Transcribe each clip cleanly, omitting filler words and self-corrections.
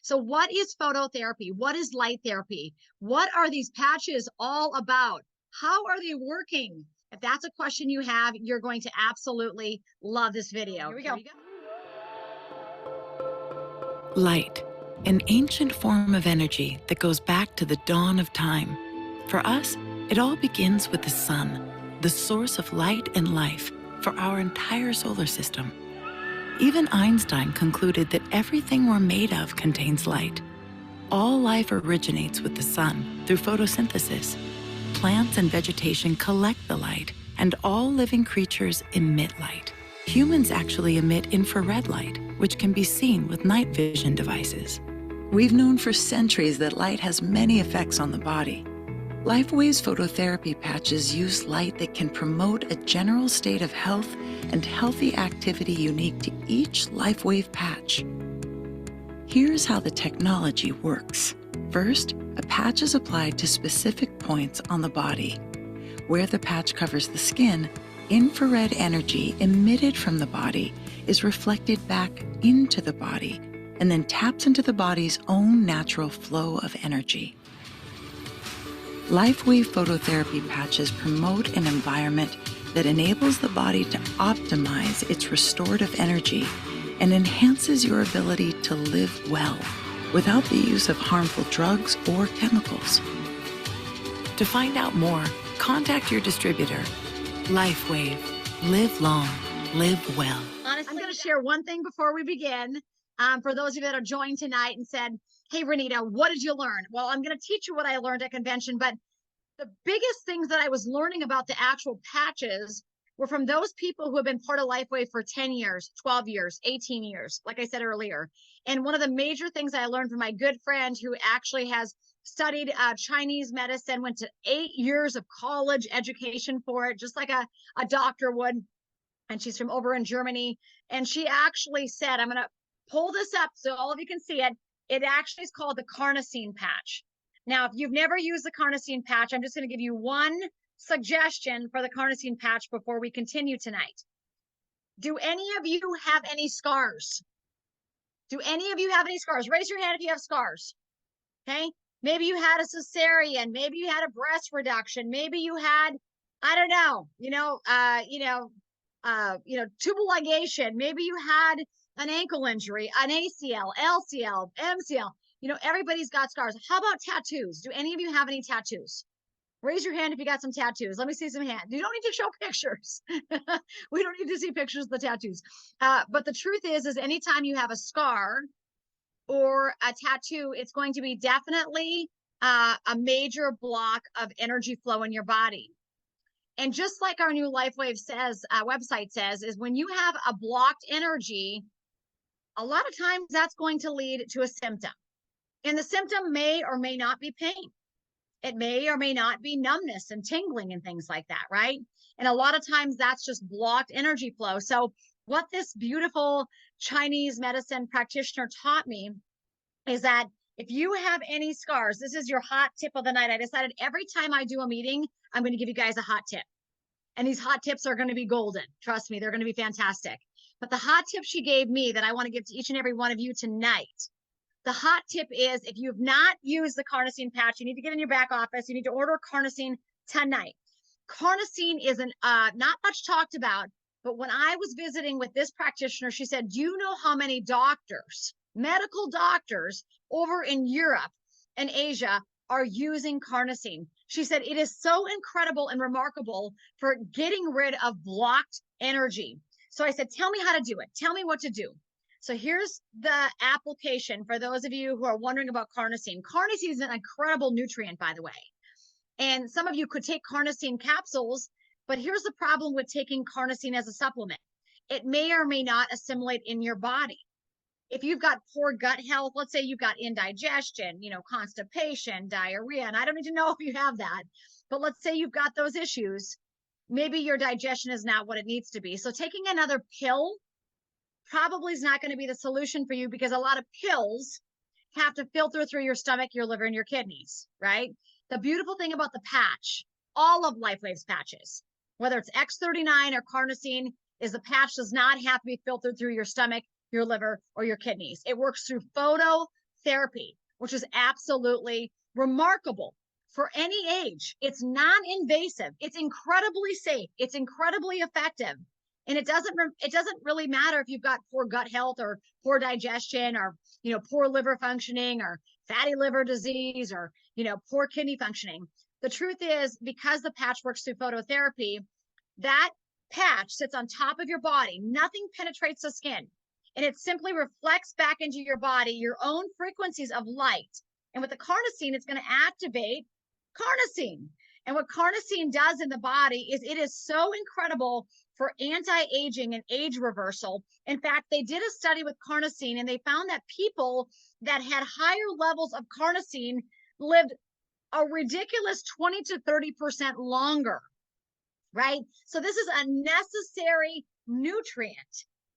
So what is phototherapy? What is light therapy? What are these patches all about? How are they working? If that's a question you have, you're going to absolutely love this video. Here we go. Light, an ancient form of energy that goes back to the dawn of time. For us, it all begins with the sun, the source of light and life for our entire solar system. Even Einstein concluded that everything we're made of contains light. All life originates with the sun through photosynthesis. Plants and vegetation collect the light, and all living creatures emit light. Humans actually emit infrared light, which can be seen with night vision devices. We've known for centuries that light has many effects on the body. LifeWave's phototherapy patches use light that can promote a general state of health and healthy activity unique to each LifeWave patch. Here's how the technology works. First, a patch is applied to specific points on the body. Where the patch covers the skin, infrared energy emitted from the body is reflected back into the body and then taps into the body's own natural flow of energy. LifeWave phototherapy patches promote an environment that enables the body to optimize its restorative energy and enhances your ability to live well without the use of harmful drugs or chemicals. To find out more, contact your distributor. LifeWave. Live long. Live well. Honestly, I'm going to share one thing before we begin. For those of you that are joined tonight and said, hey, Renita, what did you learn? Well, I'm going to teach you what I learned at convention, but the biggest things that I was learning about the actual patches were from those people who have been part of LifeWave for 10 years, 12 years, 18 years, like I said earlier. And one of the major things I learned from my good friend who actually has studied Chinese medicine, went to 8 years of college education for it, just like a doctor would. And she's from over in Germany. And she actually said, I'm going to pull this up so all of you can see it. It actually is called the Carnosine patch. Now, if you've never used the Carnosine patch, I'm just going to give you one suggestion for the Carnosine patch before we continue tonight. Do any of you have any scars? Do any of you have any scars? Raise your hand if you have scars. Okay. Maybe you had a cesarean. Maybe you had a breast reduction. Maybe you had, I don't know, tubal ligation. Maybe you had an ankle injury, an ACL, LCL, MCL. Everybody's got scars. How about tattoos? Do any of you have any tattoos? Raise your hand if you got some tattoos. Let me see some hands. You don't need to show pictures. We don't need to see pictures of the tattoos. But the truth is anytime you have a scar or a tattoo, it's going to be definitely a major block of energy flow in your body. And just like our new LifeWave website says, is when you have a blocked energy, a lot of times that's going to lead to a symptom. And the symptom may or may not be pain. It may or may not be numbness and tingling and things like that, right? And a lot of times that's just blocked energy flow. So what this beautiful Chinese medicine practitioner taught me is that if you have any scars, this is your hot tip of the night. I decided every time I do a meeting, I'm going to give you guys a hot tip. And these hot tips are going to be golden. Trust me, they're going to be fantastic. But the hot tip she gave me that I want to give to each and every one of you tonight, the hot tip is if you've not used the Carnosine patch, you need to get in your back office. You need to order Carnosine tonight. Carnosine is not much talked about, but when I was visiting with this practitioner, she said, do you know how many doctors, medical doctors over in Europe and Asia are using Carnosine? She said, it is so incredible and remarkable for getting rid of blocked energy. So I said, tell me how to do it. Tell me what to do. So here's the application for those of you who are wondering about Carnosine. Carnosine is an incredible nutrient, by the way. And some of you could take Carnosine capsules, but here's the problem with taking Carnosine as a supplement. It may or may not assimilate in your body. If you've got poor gut health, let's say you've got indigestion, constipation, diarrhea, and I don't need to know if you have that, but let's say you've got those issues, maybe your digestion is not what it needs to be. So taking another pill probably is not going to be the solution for you because a lot of pills have to filter through your stomach, your liver, and your kidneys, right? The beautiful thing about the patch, all of LifeWave's patches, whether it's X39 or Carnosine, is the patch does not have to be filtered through your stomach, your liver, or your kidneys. It works through phototherapy, which is absolutely remarkable for any age. It's non-invasive. It's incredibly safe. It's incredibly effective. And it doesn't really matter if you've got poor gut health or poor digestion or, poor liver functioning or fatty liver disease or, poor kidney functioning. The truth is, because the patch works through phototherapy, that patch sits on top of your body. Nothing penetrates the skin. And it simply reflects back into your body your own frequencies of light. And with the carnosine, it's going to activate carnosine. And what carnosine does in the body is it is so incredible for anti-aging and age reversal. In fact, they did a study with carnosine and they found that people that had higher levels of carnosine lived a ridiculous 20 to 30% longer, right? So this is a necessary nutrient.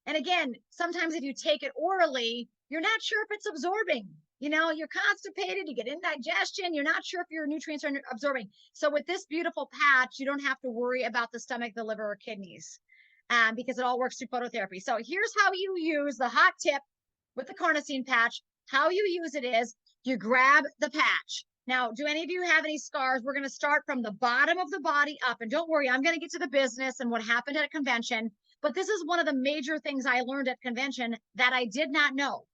And again, sometimes if you take it orally, you're not sure if it's absorbing. You're constipated, you get indigestion, you're not sure if your nutrients are absorbing. So with this beautiful patch, you don't have to worry about the stomach, the liver, or kidneys, because it all works through phototherapy. So here's how you use the hot tip with the carnosine patch. How you use it is you grab the patch. Now, do any of you have any scars? We're going to start from the bottom of the body up. And don't worry, I'm going to get to the business and what happened at a convention. But this is one of the major things I learned at convention that I did not know.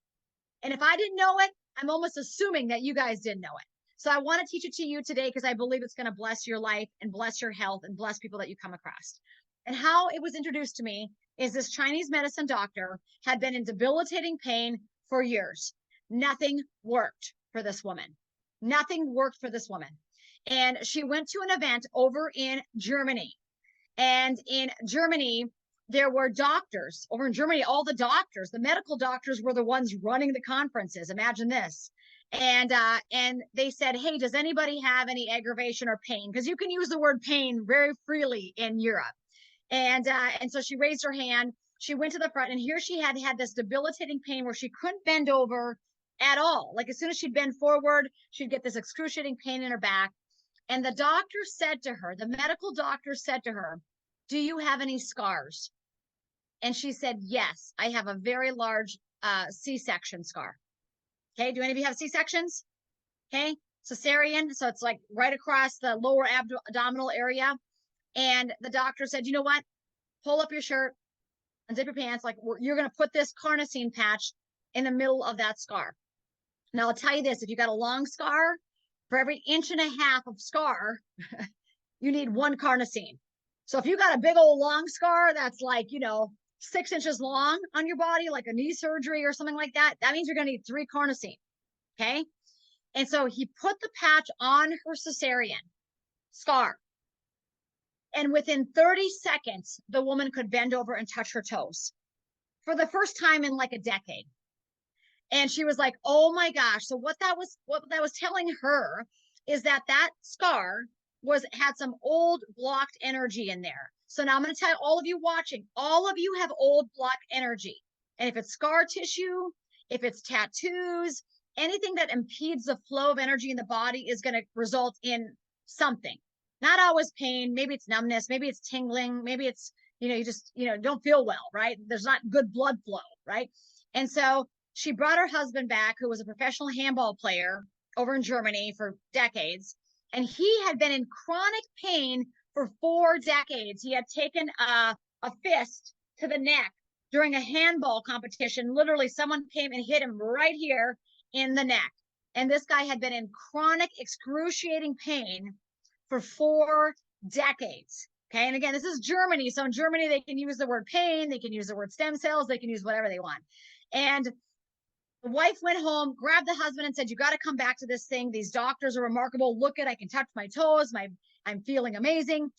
And if I didn't know it, I'm almost assuming that you guys didn't know it. So I want to teach it to you today because I believe it's going to bless your life and bless your health and bless people that you come across. And how it was introduced to me is this Chinese medicine doctor had been in debilitating pain for years. Nothing worked for this woman. Nothing worked for this woman. And she went to an event over in Germany. And in Germany, there were doctors over in Germany. All the doctors, the medical doctors, were the ones running the conferences. Imagine this. And they said, hey, does anybody have any aggravation or pain? Because you can use the word pain very freely in Europe. And so she raised her hand. She went to the front, and here she had this debilitating pain where she couldn't bend over at all. Like as soon as she'd bend forward, she'd get this excruciating pain in her back. And the doctor said to her, the medical doctor said to her, do you have any scars? And she said, yes, I have a very large C-section scar. Okay, do any of you have C-sections? Okay, cesarean, so it's like right across the lower abdominal area. And the doctor said, you know what? Pull up your shirt, unzip your pants, like you're going to put this carnosine patch in the middle of that scar. Now, I'll tell you this, if you got a long scar, for every 1.5 inches of scar, you need 1 carnosine. So if you got a big old long scar that's like, 6 inches long on your body, like a knee surgery or something like that, that means you're going to need 3 carnosine. Okay. And so he put the patch on her cesarean scar. And within 30 seconds, the woman could bend over and touch her toes for the first time in like a decade. And she was like, oh my gosh. So what that was telling her is that scar had some old blocked energy in there. So now I'm going to tell all of you watching, all of you have old blocked energy. And if it's scar tissue, if it's tattoos, anything that impedes the flow of energy in the body is going to result in something. Not always pain. Maybe it's numbness. Maybe it's tingling. Maybe it's, you just, don't feel well, right? There's not good blood flow, right? And so she brought her husband back, who was a professional handball player over in Germany for decades. And he had been in chronic pain for 4 decades. He had taken a fist to the neck during a handball competition. Literally, someone came and hit him right here in the neck. And this guy had been in chronic, excruciating pain for 4 decades. Okay. And again, this is Germany. So in Germany, they can use the word pain. They can use the word stem cells. They can use whatever they want. And the wife went home, grabbed the husband and said, you got to come back to this thing. These doctors are remarkable. Look I can touch my toes. I'm feeling amazing.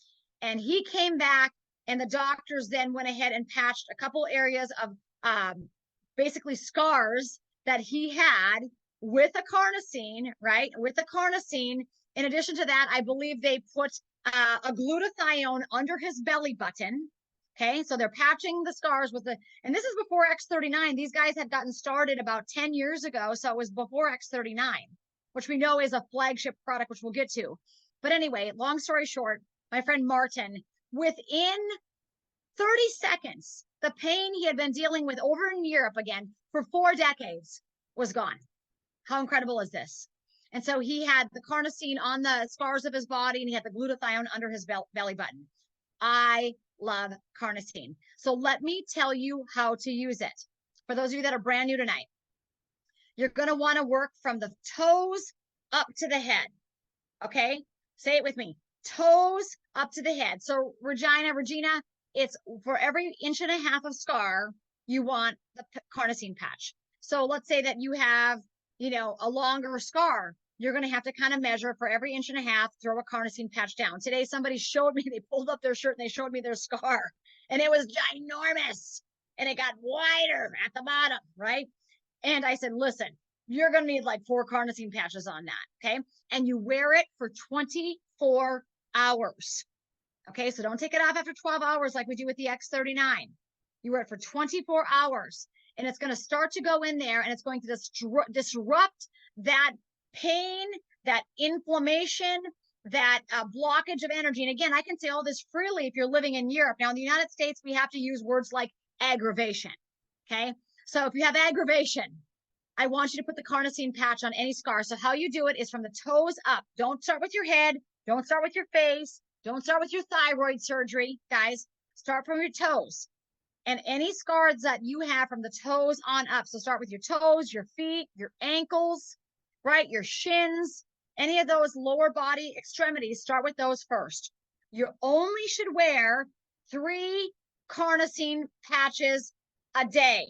And he came back, and the doctors then went ahead and patched a couple areas of basically scars that he had with a carnosine, right? With a carnosine. In addition to that, I believe they put a glutathione under his belly button. Okay, so they're patching the scars with and this is before X39. These guys had gotten started about 10 years ago. So it was before X39, which we know is a flagship product, which we'll get to. But anyway, long story short, my friend Martin, within 30 seconds, the pain he had been dealing with over in Europe again for 4 decades was gone. How incredible is this? And so he had the carnosine on the scars of his body, and he had the glutathione under his belly button. I love carnosine. So let me tell you how to use it. For those of you that are brand new tonight, you're going to want to work from the toes up to the head. Okay? Say it with me. Toes up to the head. So Regina, it's for every 1.5 inches of scar, you want the carnosine patch. So let's say that you have, a longer scar. You're going to have to kind of measure for every 1.5 inches, throw a carnosine patch down. Today, somebody showed me, they pulled up their shirt and they showed me their scar, and it was ginormous, and it got wider at the bottom, right? And I said, listen, you're going to need like 4 carnosine patches on that, okay? And you wear it for 24 hours, okay? So don't take it off after 12 hours like we do with the X39. You wear it for 24 hours, and it's going to start to go in there, and it's going to disrupt that pain, that inflammation, that blockage of energy. And again, I can say all this freely if you're living in Europe. Now, in the United States, we have to use words like aggravation, okay? So if you have aggravation, I want you to put the carnosine patch on any scar. So how you do it is from the toes up. Don't start with your head. Don't start with your face. Don't start with your thyroid surgery, guys. Start from your toes. And any scars that you have from the toes on up. So start with your toes, your feet, your ankles, right? Your shins, any of those lower body extremities, start with those first. You only should wear 3 carnosine patches a day.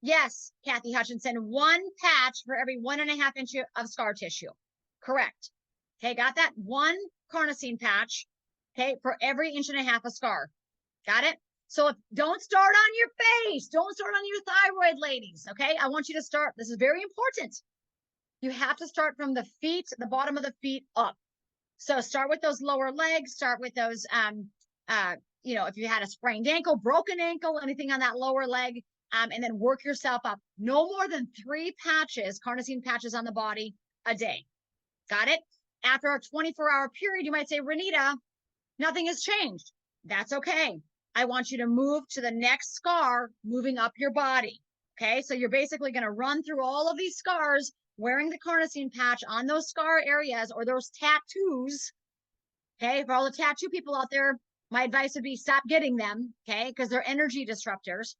Yes, Kathy Hutchinson, 1 patch for every 1.5 inches of scar tissue. Correct. Okay, got that? 1 carnosine patch, okay, for every 1.5 inches of scar. Got it? So don't start on your face. Don't start on your thyroid, ladies, okay? I want you to start. This is very important. You have to start from the feet, the bottom of the feet up. So start with those lower legs. Start with those, if you had a sprained ankle, broken ankle, anything on that lower leg, and then work yourself up. No more than 3 patches, carnosine patches on the body a day. Got it? After a 24-hour period, you might say, Renita, nothing has changed. That's okay. I want you to move to the next scar, moving up your body. Okay, so you're basically going to run through all of these scars, wearing the carnosine patch on those scar areas or those tattoos. Okay, for all the tattoo people out there, my advice would be stop getting them, okay, because they're energy disruptors.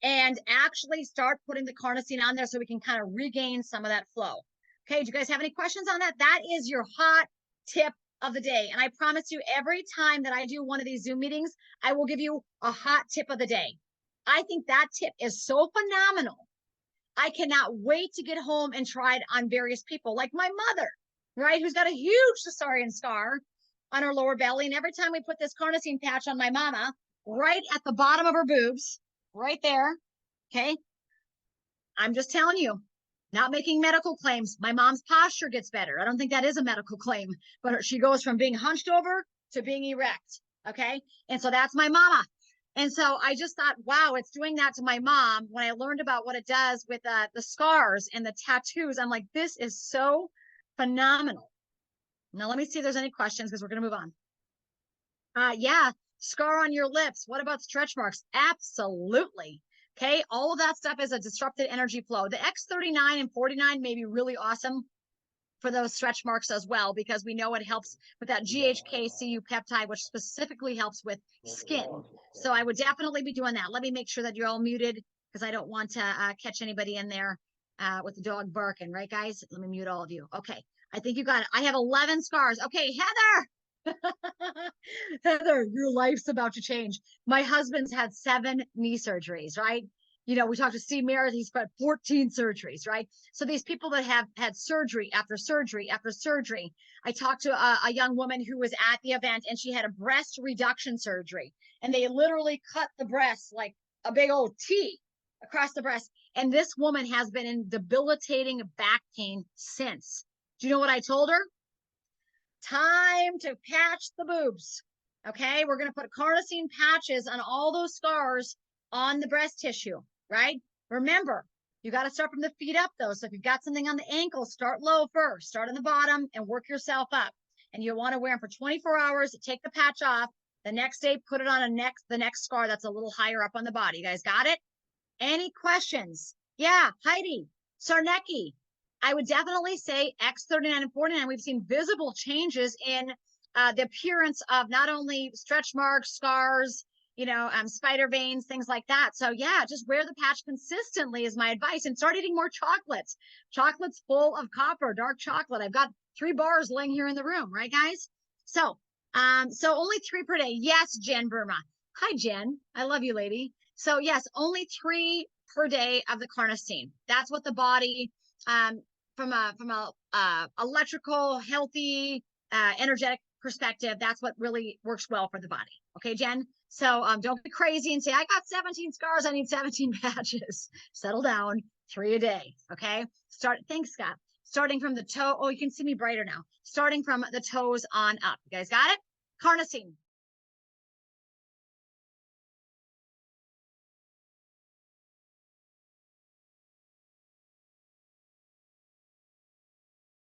And actually start putting the carnosine on there so we can kind of regain some of that flow. Okay, do you guys have any questions on that? That is your hot tip of the day. And I promise you, every time that I do one of these Zoom meetings, I will give you a hot tip of the day. I think that tip is so phenomenal. I cannot wait to get home and try it on various people, like my mother, right, who's got a huge cesarean scar on her lower belly. And every time we put this carnosine patch on my mama, right at the bottom of her boobs, right there, okay, I'm just telling you, not making medical claims. My mom's posture gets better. I don't think that is a medical claim, but she goes from being hunched over to being erect. Okay. And so that's my mama. And so I just thought, wow, it's doing that to my mom. When I learned about what it does with the scars and the tattoos, I'm like, this is so phenomenal. Now, let me see if there's any questions because we're going to move on. Yeah. Scar on your lips. What about stretch marks? Absolutely. Okay, all of that stuff is a disrupted energy flow. The X39 and 49 may be really awesome for those stretch marks as well, because we know it helps with that GHK-Cu peptide, which specifically helps with skin. So I would definitely be doing that. Let me make sure that you're all muted because I don't want to catch anybody in there with the dog barking, right, guys? Let me mute all of you. Okay, I think you got it. I have 11 scars. Okay, Heather. Heather, your life's about to change. My husband's had 7 knee surgeries, right? We talked to Steve Merritt, he's got 14 surgeries, right? So these people that have had surgery after surgery after surgery. I talked to a young woman who was at the event, and she had a breast reduction surgery, and they literally cut the breast like a big old T across the breast. And this woman has been in debilitating back pain since. Do you know what I told her? Time to patch the boobs. Okay, we're going to put carnosine patches on all those scars on the breast tissue, right? Remember, you got to start from the feet up though. So if you've got something on the ankle, start low first, start on the bottom and work yourself up. And you want to wear them for 24 hours, take the patch off. The next day, put it on the next scar that's a little higher up on the body. You guys got it? Any questions? Yeah, Heidi, Sarnecki. I would definitely say X39 and 49. We've seen visible changes in the appearance of not only stretch marks, scars, spider veins, things like that. So yeah, just wear the patch consistently is my advice, and start eating more chocolates. Chocolate's full of copper, dark chocolate. I've got 3 bars laying here in the room, right, guys? So only 3 per day. Yes, Jen Burma. Hi, Jen. I love you, lady. So yes, only 3 per day of the carnosine. That's what the body, from a electrical, healthy, energetic perspective, that's what really works well for the body. Okay, Jen? So don't be crazy and say, I got 17 scars, I need 17 patches. Settle down, 3 a day. Okay. Thanks, Scott. Starting from the toe. Oh, you can see me brighter now. Starting from the toes on up. You guys got it? Carnosine.